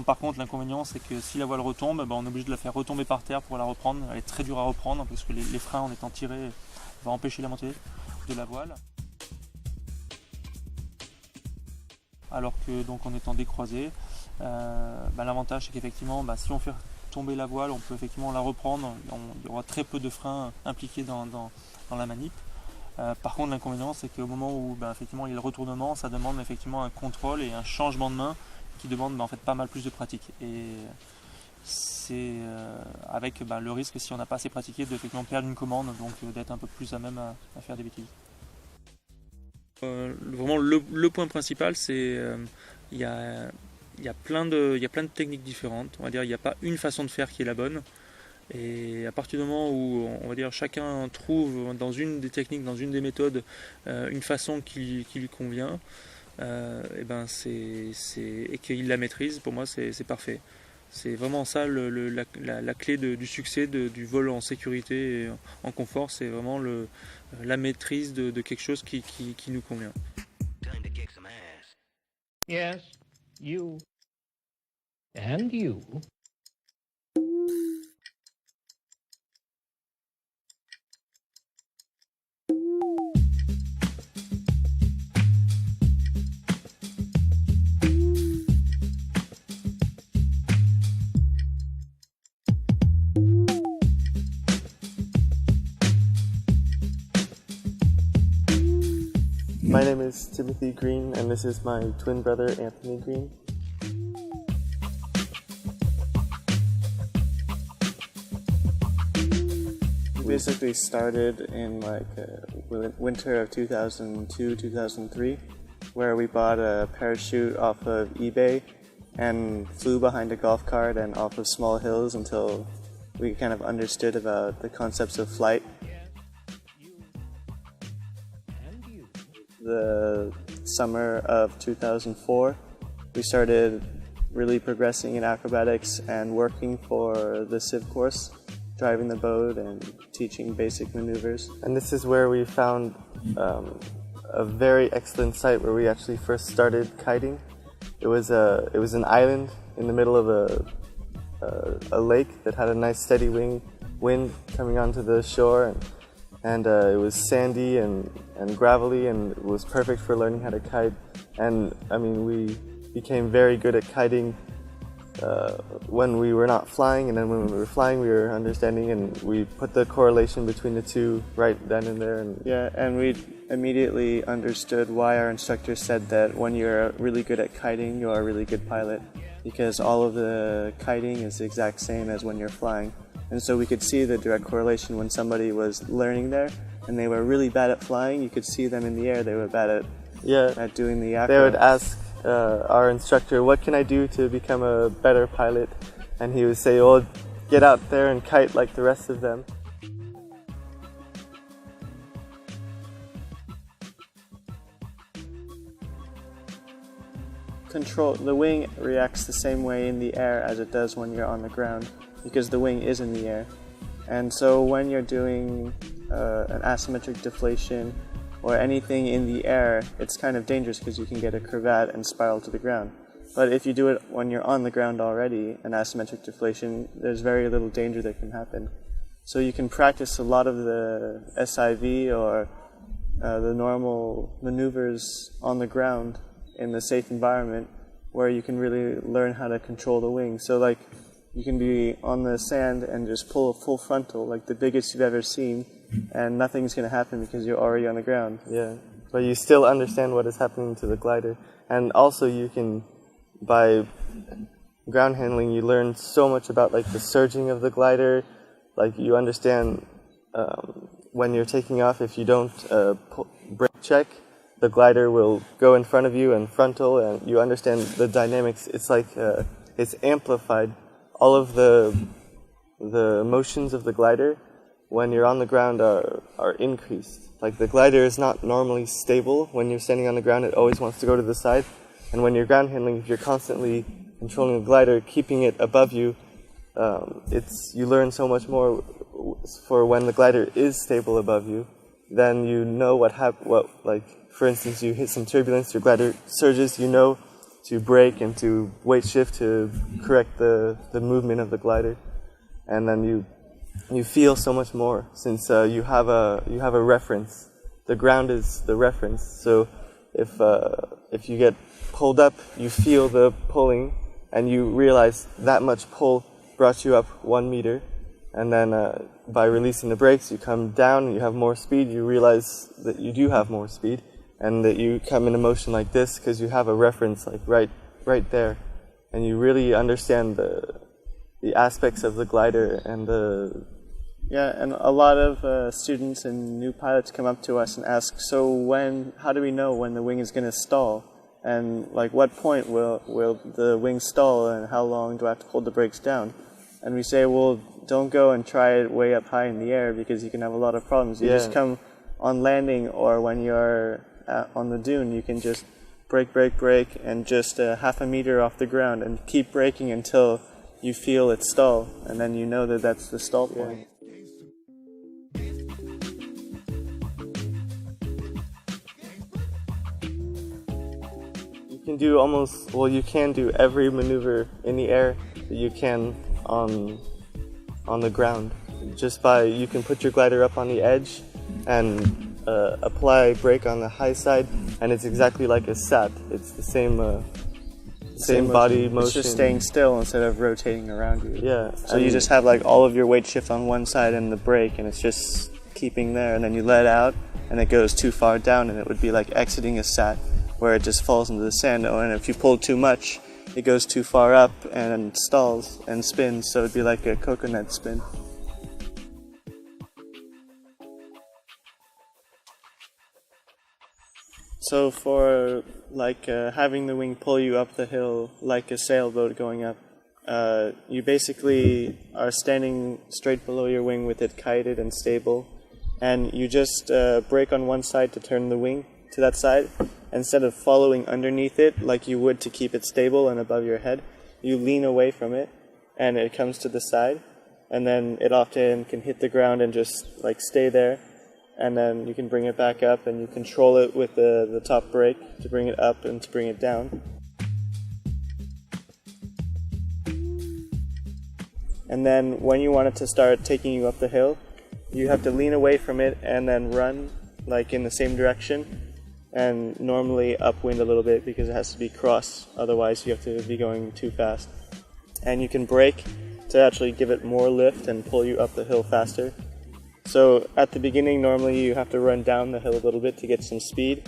Par contre, l'inconvénient, c'est que si la voile retombe, on est obligé de la faire retomber par terre pour la reprendre. Elle est très dure à reprendre parce que les freins, en étant tirés, vont empêcher la montée de la voile. Alors que donc en étant décroisé, l'avantage c'est qu'effectivement si on fait tomber la voile, on peut effectivement la reprendre, il y aura très peu de freins impliqués dans la manip. Par contre l'inconvénient c'est qu'au moment où effectivement il y a le retournement, ça demande effectivement un contrôle et un changement de main qui demande en fait pas mal plus de pratique. Et c'est avec le risque, si on n'a pas assez pratiqué, de effectivement perdre une commande, donc d'être un peu plus à même à faire des bêtises. Vraiment le point principal, c'est il y a plein de techniques différentes. On va dire il n'y a pas une façon de faire qui est la bonne. Et à partir du moment où on va dire chacun trouve dans une des techniques, dans une des méthodes, une façon qui lui convient, et qu'il la maîtrise, pour moi c'est parfait. C'est vraiment ça la clé du succès du vol en sécurité et en confort, c'est vraiment la maîtrise de quelque chose qui nous convient. Yes, you. And you. My name is Timothy Green, and this is my twin brother, Anthony Green. basically started in like winter of 2002, 2003, where we bought a parachute off of eBay and flew behind a golf cart and off of small hills until we kind of understood about the concepts of flight. The summer of 2004, we started really progressing in acrobatics and working for the civ course, driving the boat and teaching basic maneuvers. And this is where we found a very excellent site where we actually first started kiting. It was an island in the middle of a lake that had a nice steady wind coming onto the shore, and it was sandy and gravelly, and it was perfect for learning how to kite. And I mean, we became very good at kiting when we were not flying, and then when we were flying we were understanding, and we put the correlation between the two right then and there. And yeah, and we immediately understood why our instructor said that when you're really good at kiting, you're a really good pilot, because all of the kiting is the exact same as when you're flying. And so we could see the direct correlation when somebody was learning there and they were really bad at flying. You could see them in the air, they were bad at doing the acro. They would ask our instructor, what can I do to become a better pilot? And he would say, well, get out there and kite like the rest of them. The wing reacts the same way in the air as it does when you're on the ground, because the wing is in the air. And so when you're doing an asymmetric deflation or anything in the air, it's kind of dangerous because you can get a cravat and spiral to the ground. But if you do it when you're on the ground already, an asymmetric deflation, there's very little danger that can happen. So you can practice a lot of the SIV or the normal maneuvers on the ground in the safe environment, where you can really learn how to control the wing. So like, you can be on the sand and just pull a full frontal, like the biggest you've ever seen, and nothing's going to happen because you're already on the ground. Yeah, but you still understand what is happening to the glider. And also you can, by ground handling, you learn so much about like the surging of the glider. Like you understand when you're taking off, if you don't brake check, the glider will go in front of you and frontal, and you understand the dynamics. It's like it's amplified. All of the motions of the glider when you're on the ground are increased. Like the glider is not normally stable when you're standing on the ground. It always wants to go to the side. And when you're ground handling, if you're constantly controlling the glider, keeping it above you, you learn so much more for when the glider is stable above you. Then you know like for instance, you hit some turbulence, your glider surges, you know to brake and to weight shift to correct the movement of the glider. And then you feel so much more, since you have a reference. The ground is the reference. So if you get pulled up, you feel the pulling, and you realize that much pull brought you up 1 meter. And then by releasing the brakes, you come down and you have more speed. You realize that you do have more speed, and that you come into motion like this because you have a reference like right there, and you really understand the aspects of the glider and the. Yeah, and a lot of students and new pilots come up to us and ask, so how do we know when the wing is going to stall? And like, what point will the wing stall, and how long do I have to hold the brakes down? And we say, well, don't go and try it way up high in the air, because you can have a lot of problems. You just come on landing, or when you're on the dune, you can just brake, and just half a meter off the ground, and keep braking until you feel it stall, and then you know that that's the stall point. You can do every maneuver in the air that you can on the ground. You can put your glider up on the edge and apply brake on the high side, and it's exactly like a sat. It's the same body motion. It's just staying still instead of rotating around you. Yeah. So you just have like all of your weight shift on one side and the brake, and it's just keeping there, and then you let out and it goes too far down, and it would be like exiting a sat where it just falls into the sand. And if you pull too much, it goes too far up and stalls and spins, so it'd be like a coconut spin. So for like having the wing pull you up the hill like a sailboat going up, you basically are standing straight below your wing with it kited and stable, and you just brake on one side to turn the wing to that side. Instead of following underneath it like you would to keep it stable and above your head, you lean away from it and it comes to the side, and then it often can hit the ground and just like stay there, and then you can bring it back up and you control it with the top brake to bring it up and to bring it down. And then when you want it to start taking you up the hill, you have to lean away from it and then run like in the same direction, and normally upwind a little bit because it has to be cross, otherwise you have to be going too fast. And you can brake to actually give it more lift and pull you up the hill faster. So at the beginning, normally you have to run down the hill a little bit to get some speed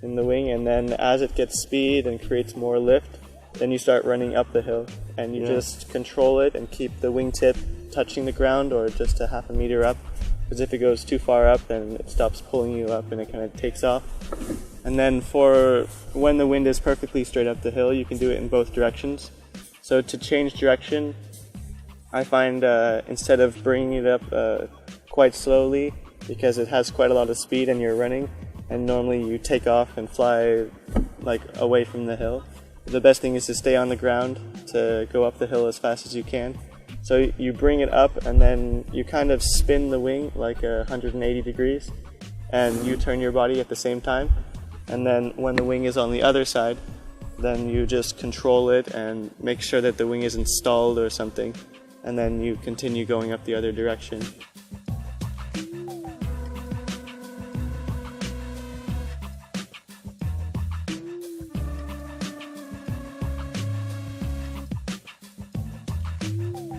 in the wing, and then as it gets speed and creates more lift, then you start running up the hill, and you just control it and keep the wingtip touching the ground or just a half a meter up, because if it goes too far up, then it stops pulling you up and it kind of takes off. And then for when the wind is perfectly straight up the hill, you can do it in both directions. So to change direction, I find instead of bringing it up quite slowly, because it has quite a lot of speed and you're running, and normally you take off and fly like away from the hill, the best thing is to stay on the ground to go up the hill as fast as you can. So you bring it up and then you kind of spin the wing like 180 degrees, and you turn your body at the same time, and then when the wing is on the other side, then you just control it and make sure that the wing isn't stalled or something, and then you continue going up the other direction.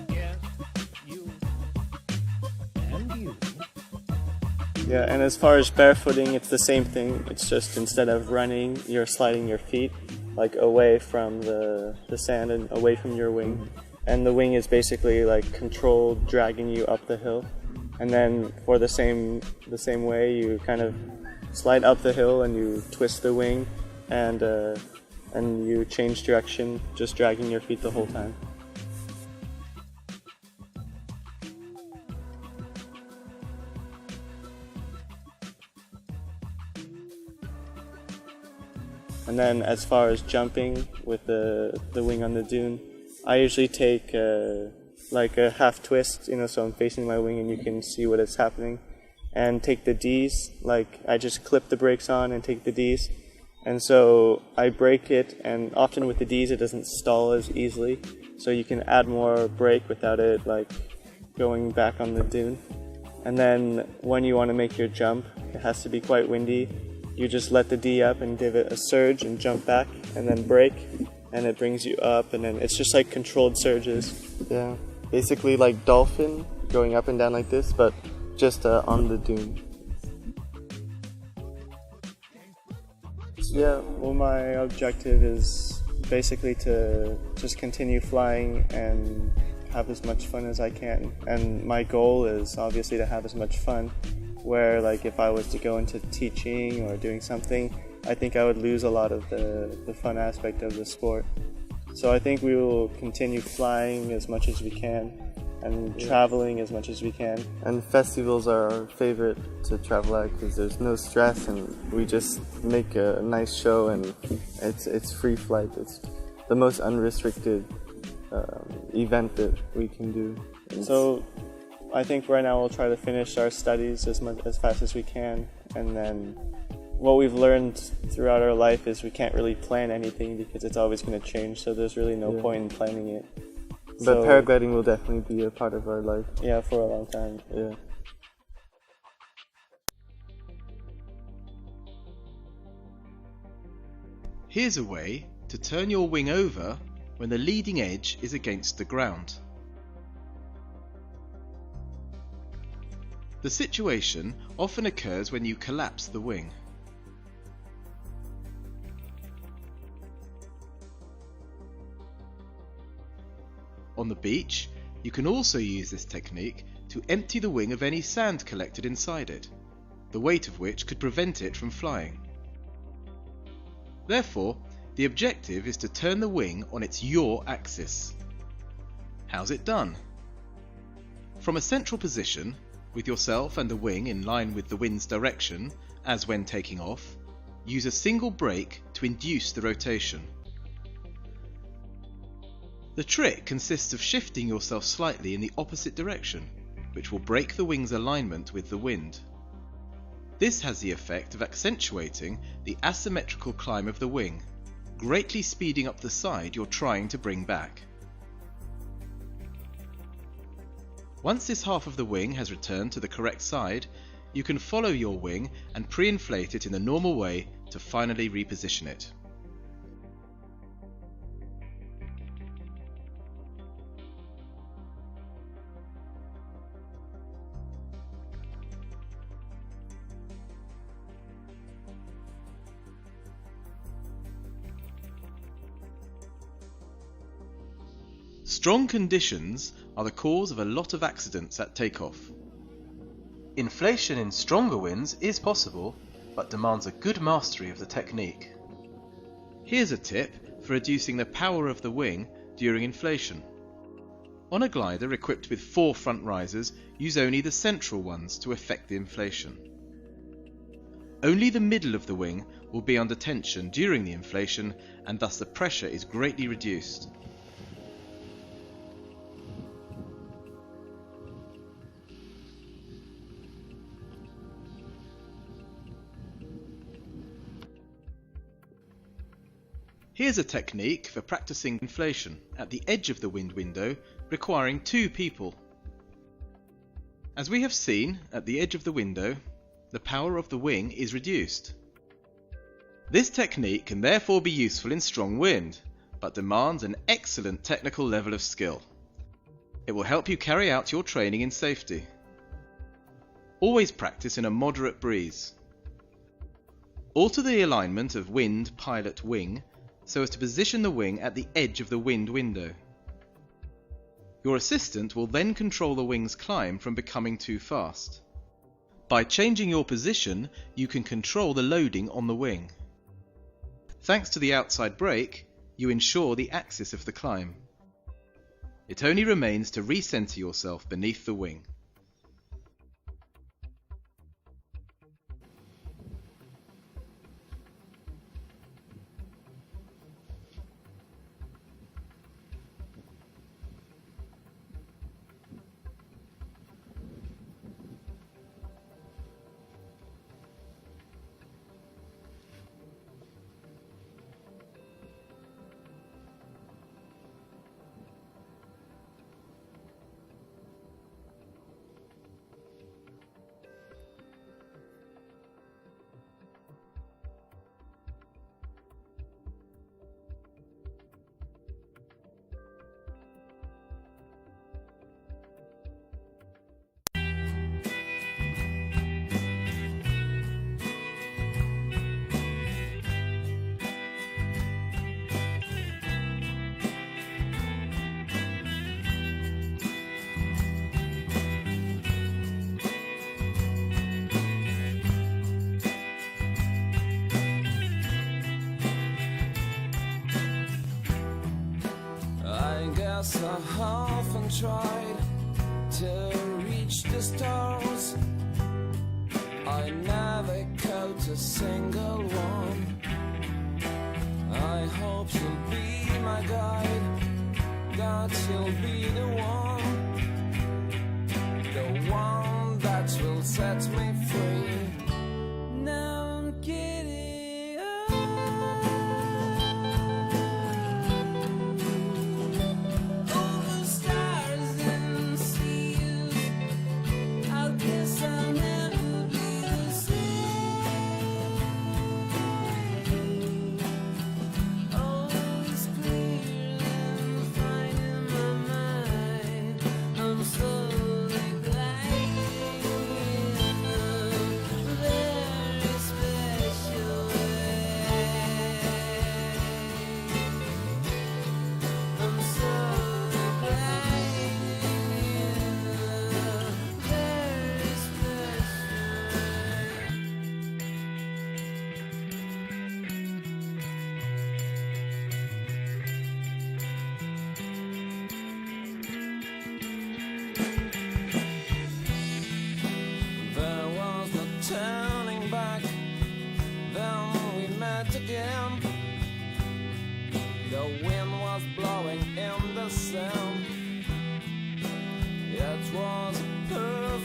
Yes, you. And you. Yeah, and as far as barefooting, it's the same thing. It's just instead of running, you're sliding your feet like away from the sand and away from your wing. And the wing is basically like controlled, dragging you up the hill. And then for the same way, you kind of slide up the hill and you twist the wing, and you change direction, just dragging your feet the whole time. And then as far as jumping with the wing on the dune, I usually take like a half twist, so I'm facing my wing and you can see what is happening, and take the Ds, like I just clip the brakes on and take the Ds, and so I brake it, and often with the Ds it doesn't stall as easily, so you can add more brake without it like going back on the dune. And then when you want to make your jump, it has to be quite windy. You just let the D up and give it a surge and jump back, and then brake, and it brings you up, and then it's just like controlled surges. Yeah, basically like dolphin, going up and down like this, but just on the dune. So yeah, well, my objective is basically to just continue flying and have as much fun as I can. And my goal is obviously to have as much fun, where like if I was to go into teaching or doing something, I think I would lose a lot of the fun aspect of the sport. So I think we will continue flying as much as we can and traveling as much as we can. And festivals are our favorite to travel at because there's no stress and we just make a nice show, and it's free flight. It's the most unrestricted event that we can do. So I think right now we'll try to finish our studies as fast as we can, and then what we've learned throughout our life is we can't really plan anything because it's always going to change, so there's really no point in planning it. But paragliding will definitely be a part of our life. Yeah, for a long time. Yeah. Here's a way to turn your wing over when the leading edge is against the ground. The situation often occurs when you collapse the wing. On the beach, you can also use this technique to empty the wing of any sand collected inside it, the weight of which could prevent it from flying. Therefore, the objective is to turn the wing on its yaw axis. How's it done? From a central position, with yourself and the wing in line with the wind's direction, as when taking off, use a single brake to induce the rotation. The trick consists of shifting yourself slightly in the opposite direction, which will break the wing's alignment with the wind. This has the effect of accentuating the asymmetrical climb of the wing, greatly speeding up the side you're trying to bring back. Once this half of the wing has returned to the correct side, you can follow your wing and pre-inflate it in the normal way to finally reposition it. Strong conditions are the cause of a lot of accidents at takeoff. Inflation in stronger winds is possible, but demands a good mastery of the technique. Here's a tip for reducing the power of the wing during inflation. On a glider equipped with 4 front risers, use only the central ones to effect the inflation. Only the middle of the wing will be under tension during the inflation, and thus the pressure is greatly reduced. Here's a technique for practicing inflation at the edge of the wind window, requiring 2 people. As we have seen, at the edge of the window, the power of the wing is reduced. This technique can therefore be useful in strong wind, but demands an excellent technical level of skill. It will help you carry out your training in safety. Always practice in a moderate breeze. Alter the alignment of wind, pilot, wing, so as to position the wing at the edge of the wind window. Your assistant will then control the wing's climb from becoming too fast. By changing your position, you can control the loading on the wing. Thanks to the outside brake, you ensure the axis of the climb. It only remains to recenter yourself beneath the wing. I often tried to reach the stars. I never caught a single one. I hope you'll be my guide, that you'll be the one that will set me free. Now I'm getting over stars and seas. I guess I'll never be the same. Oh, it's clear that I'm finding my mind.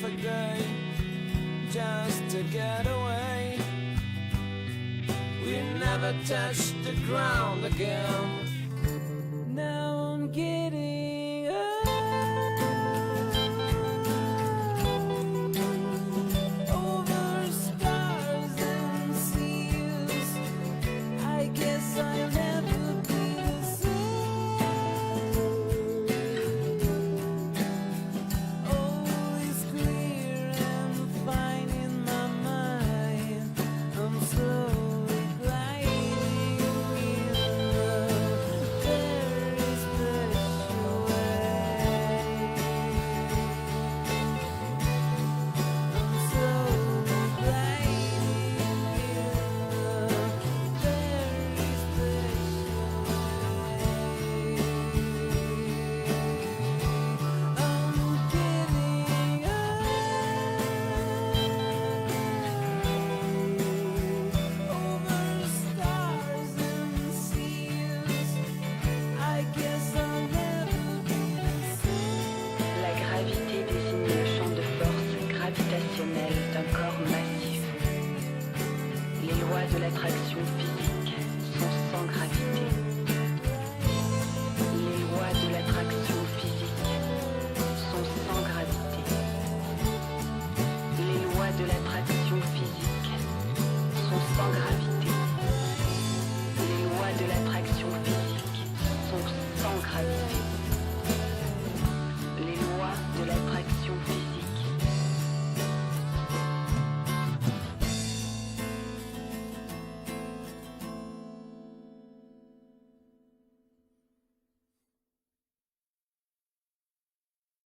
perfect day just to get away. We never touched the ground again.